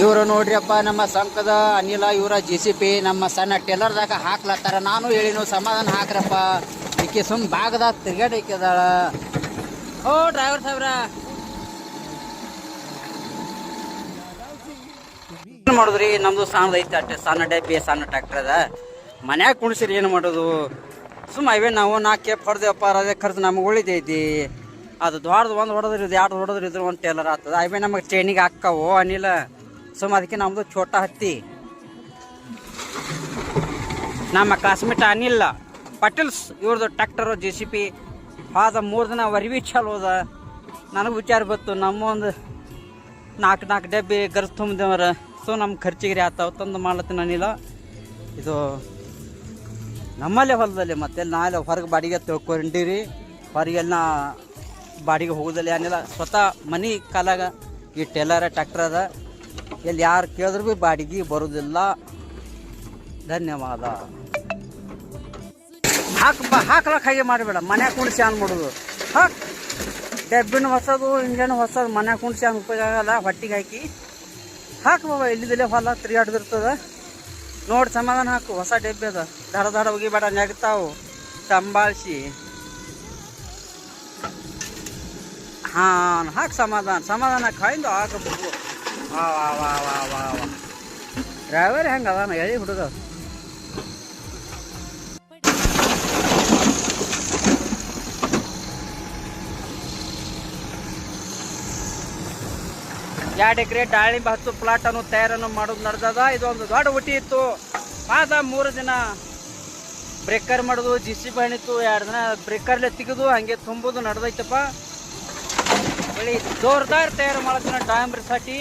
ಇವರು ನೋಡ್ರಿಯಪ್ಪ ನಮ್ಮ ಸಂಘದ ಅನಿಲ ಇವರ JCP ನಮ್ಮ ಸಣ್ಣ ಟೇಲರ್ದಾಗ ಹಾಕ್ಲತ್ತಾರ. ನಾನು ಹೇಳಿನು ಸಮಾಧಾನ ಹಾಕ್ರಪ್ಪ, ಈಕೆ ಸುಮ್ ಭಾಗದಾಗ ತಿರ್ಗಾಡ ಇಕ್ಕಿದಾಳ. ಓ ಡ್ರೈವರ್ ಸಾಹೇಬ್ರ ಏನು ಮಾಡೋದ್ರಿ, ನಮ್ದು ಸಣ್ಣದ ಐತೆ ಅಷ್ಟೇ, ಸಣ್ಣ ಡಬ್ಬಿ ಸಣ್ಣ ಟ್ರ್ಯಾಕ್ಟರ್ ಅದ. ಮನ್ಯಾಗ ಕುಣಿಸಿರಿ ಏನು ಮಾಡೋದು, ಸುಮ್ಮ ಇವೇ ನಾವು 4 ಕೇಪ್ ಹೊಡೆದೇವಪ್ಪ, ಅದೇ ಖರ್ಚು ನಮಗೆ ಉಳಿದೈತಿ. ಅದು ದೊಡ್ಡದು ಒಂದು ಹೊಡೆದ್ರಿ ಇದು 2 ಹೊಡೆದ್ರಿ ಇದ್ರ ಒಂದು ಟೇಲರ್ ಆಗ್ತದೆ. ಅವೇ ನಮಗೆ ಟ್ರೈನಿಗೆ ಹಾಕ್ಕಾವು ಅನಿಲ. ಸುಮ್ಮ ಅದಕ್ಕೆ ನಮ್ಮದು ಛೋಟ ಹತ್ತಿ. ನಮ್ಮ ಕ್ಲಾಸ್ಮೇಟ್ ಅನಿಲ್ ಪಾಟೀಲ್ಸ್ ಇವ್ರದ್ದು ಟ್ರ್ಯಾಕ್ಟರು JCP ಆದ 3 ದಿನ ವರಿವಿ ಚಾಲು ಅದ. ನನಗೆ ವಿಚಾರ ಗೊತ್ತು, ನಮ್ಮ ಒಂದು 4 ಡಬ್ಬಿ ಗರ್ಜ್ ತುಂಬಿದವ್ರ. ಸೊ ನಮ್ಮ ಖರ್ಚಿಗೆ ಆತಾವ ತಂದು ಮಾಡ್ಲತ್ತೀನಿ ಅನಿಲ. ಇದು ನಮ್ಮಲ್ಲೇ ಹೊಲದಲ್ಲಿ, ಮತ್ತೆ ನಾಳೆ ಹೊರಗೆ ಬಾಡಿಗೆ ತಿಳ್ಕೊಂಡಿರಿ. ಹೊರಗೆಲ್ಲ ಬಾಡಿಗೆ ಹೋಗೋದಲ್ಲಿ ಅನಿಲ ಸ್ವತಃ ಮನೆ ಕಾಲಾಗ ಈ ಟೇಲರ್ ಟ್ರ್ಯಾಕ್ಟರ್ ಅದ. ಎಲ್ಲಿ ಯಾರು ಕೇಳಿದ್ರು ಭೀ ಬಾಡಿಗೆ ಬರೋದಿಲ್ಲ. ಧನ್ಯವಾದ. ಹಾಕ್ಲಕ್ಕೆ ಹಾಗೆ ಮಾಡಬೇಡ, ಮನ್ಯಾಗ ಕುಣಿಸಿ ಅನ್ಬಿಡೋದು. ಡಬ್ಬಿನ ಹೊಸದು, ಇಂಜನ್ ಹೊಸದು, ಮನ್ಯಾಗ ಕುಣಿಸಿ ಹಂಗೆ ಉಪಯೋಗ ಆಗಲ್ಲ. ಹೊಟ್ಟಿಗೆ ಹಾಕಿ ಹಾಕು ಬಾಬಾ, ಇಲ್ಲಿದಲ್ಲೇ ಹೊಲ ತಿರುಗಾಡ್ದಿರ್ತದ. ನೋಡಿ ಸಮಾಧಾನ ಹಾಕು, ಹೊಸ ಡಬ್ಬಿ ಅದ. ದಡ ಹೋಗಿಬೇಡ, ನೆಗ್ತಾವು ಸಂಭಾಳಿಸಿ. ಹಾಂ ಹಾಕಿ ಸಮಾಧಾನ ಕಾಯ್ದು ಹಾಕಬೇಕು. ವಾ ವಾ ವಾ ವಾ ವಾ ವಾ ಡ್ರೈವರ್ ಹೆಂಗೆ ಅದಾನ ಹೇಳಿ ಹುಡುಗ. ಎರಡು ಎಕರೆ ದಾಳಿಂಬೆ 10 ಪ್ಲಾಟನ್ನು ತಯಾರನ್ನು ಮಾಡೋದು ನಡೆದದ. ಇದೊಂದು ದೊಡ್ಡ ಹುಟ್ಟಿ ಇತ್ತು. ಆದ 3 ದಿನ ಬ್ರೇಕರ್ ಮಾಡೋದು, JCP ಹಣಿತ್ತು. 2 ದಿನ ಬ್ರೇಕರ್ಲೆ ತೆಗೆದು ಹಂಗೆ ತುಂಬೋದು ನಡೆದೈತಪ್ಪ. ಒಳ್ಳೆ ಜೋರ್ದಾರ್ ತಯಾರು ಮಾಡೋದನ್ನ ದಾಳಿಂಬ್ರೆ ಸಾಟಿ.